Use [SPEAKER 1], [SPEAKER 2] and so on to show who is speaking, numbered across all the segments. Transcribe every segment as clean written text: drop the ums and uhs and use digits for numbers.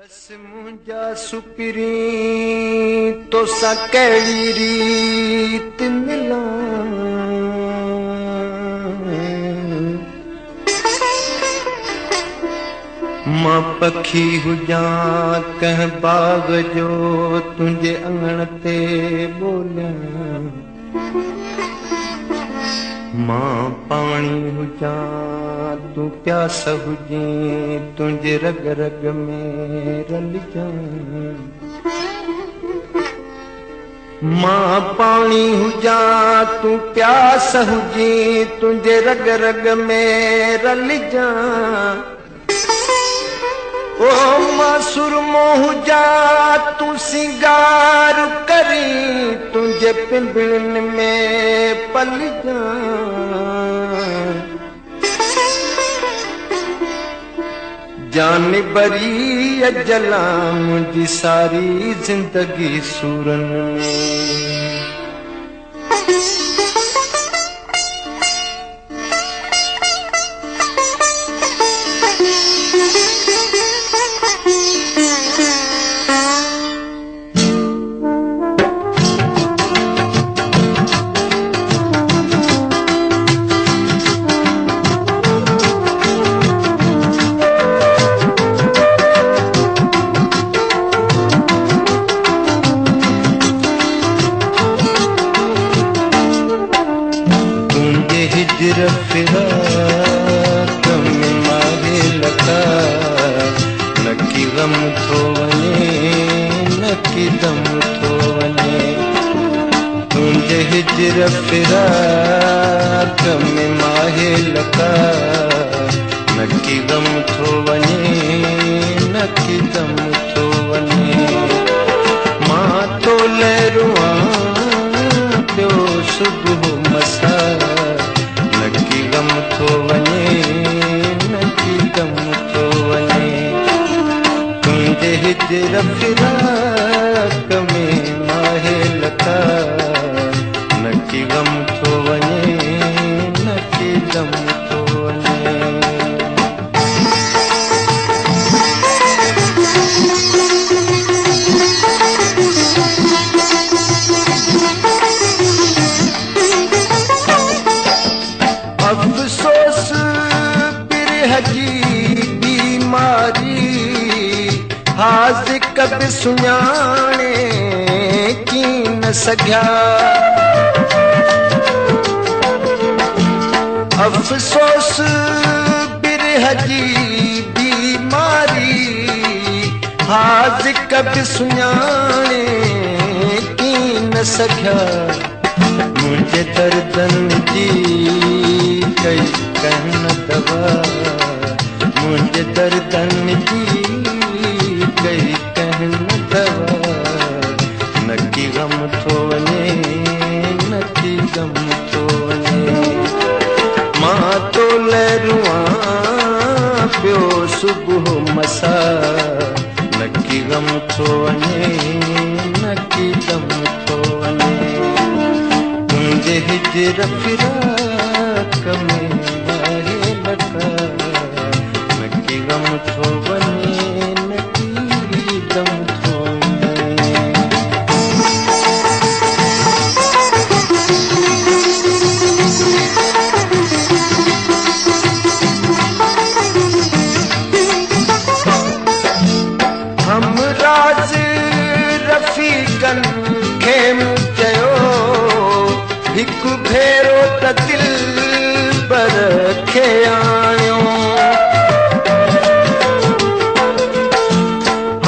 [SPEAKER 1] दस मुंजा सुपिरी तो सा कहिड़ी रीत मिला मां पखी हुजां कंहिं बाग जो तुंहिंजे अंगण ते ॿोलियां मां पाणी हुजां तूं प्यास हुजे तुंहिंजे रग रग में रलिजां मां पाणी हुजां तूं प्यास हुजे तुंहिंजे रग रग में रलिजां ओ मां सुरमो हुजां तूं सिंगार करी तुंहिंजे पिंभड़ियुनि में पलिजां जान बरी अजला मुंहिंजी सारी जिंदगी सूरनि में हिजर फिराक में मारे लगा न की गम थो वञे न की दम थो वञे तुंहिंजे हिजर फिराक में माहे लगा न की गम थो वञे न की दम थो वञे मां तो लहरुआ पियो सुबुह मसा नकी गम थो वञे नकी गम थो वञे तुंहिंजे हिजर फिराक में माहे लता नकी गम थो वञे नकी गम थो वञे अफ़सोस बिरह जी बीमारी हाज़िक बि सुञाणे की न सघिया अफ़सोस बिरह जी बीमारी हाज़िक बि सुञाणे की न सघिया मुंहिंजे दर्दनि जी कई कहन दवा मुंहिंजे दर्दनि जी कई कहन दवा नकी गम थो वञे नकी गम थो वञे मां तो लहरुआ पियो सुबुह मसा नकी गम थो वञे नकी गम थो वञे तुंहिंजे हिजर फिराक में माहे लगा नकी गम थो वञे नकी गम थो हम राज रफ़ीकनि खे मूं चयो हिकु भेरो त दिल बर खे आणियो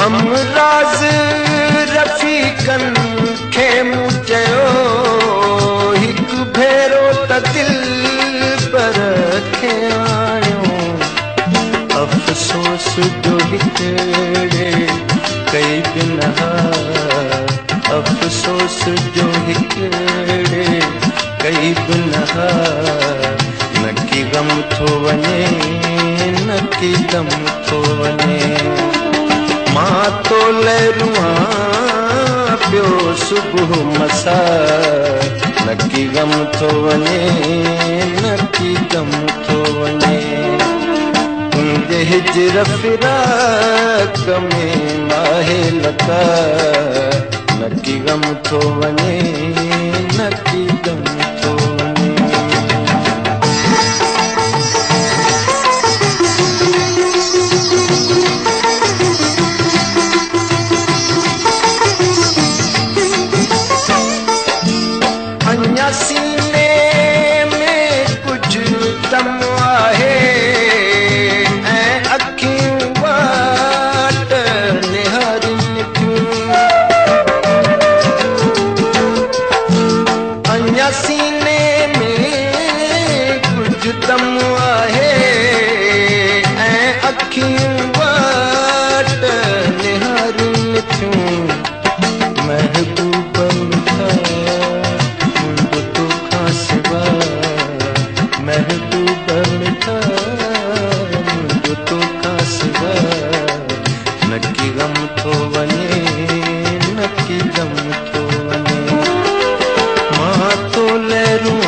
[SPEAKER 1] हम राज रफ़ीकनि खे मूं चयो हिकु भेरो त दिल बर खे आणियो अफ़सोस जो हिकिड़े कई दिन अफ़सोस जो हिकिड़े कई बिनहा नकी गम थो वञे नकी दम थो वञे मां तो लहरुआ पियो सुबुह मसा नकी गम थो वञे नकी दम थो वञे तुंहिंजे हिजर फिराक में माहे लता नकी गम थो वञे नकी गम थो वञे। अञा सीने में कुछ दम आहे ऐं अखियूं वाट निहारनि थियूं। अञा सीने में कुछ दम आहे ऐं अखियूं वाट निहारनि थियूं। महबूब मिठा मुंहिंजो तोखां सिवा महबूब मिठा मुंहिंजो तोखां सिवा नकी गम थो वञे नकी गम थो वञे। मां तो लहरूं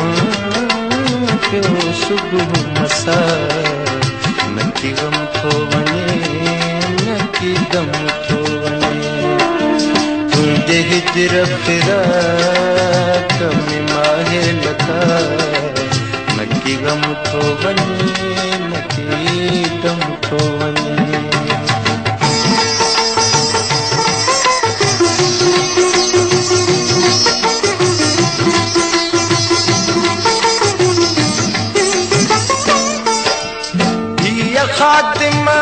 [SPEAKER 1] पियो सुबुह मसा नकी गम थो वञे नकी गम थो वञे। तुंहिंजे हिजर फिराक में माहे लता नकी गम थो वञे नकी गम थो वञे। हीअ ख़ातिमा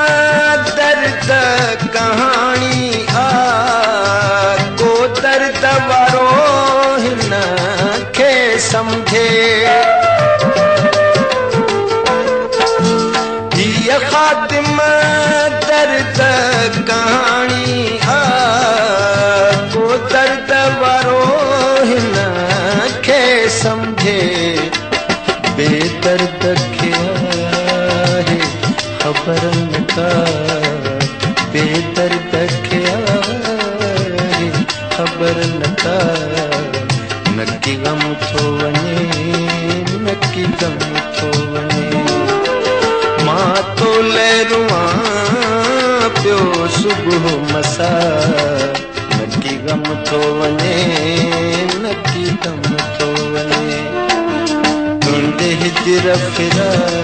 [SPEAKER 1] दर्द कहाणी आ को दर्द वारो हिन खे समझे। हीअ ख़ातिमा दर्द कहाणी आ को दर्द वारो हिन खे समझे। बेदर्द खे आहे ख़बर न का बेदर्द खे आहे ख़बर न का नकी गम थो वञे नकी गम थो वञे। मां तो लहरूं पियो सुबुह मसा नकी गम थो वञे नकी गम थो वञे। तुंहिंजे हिजर फिराक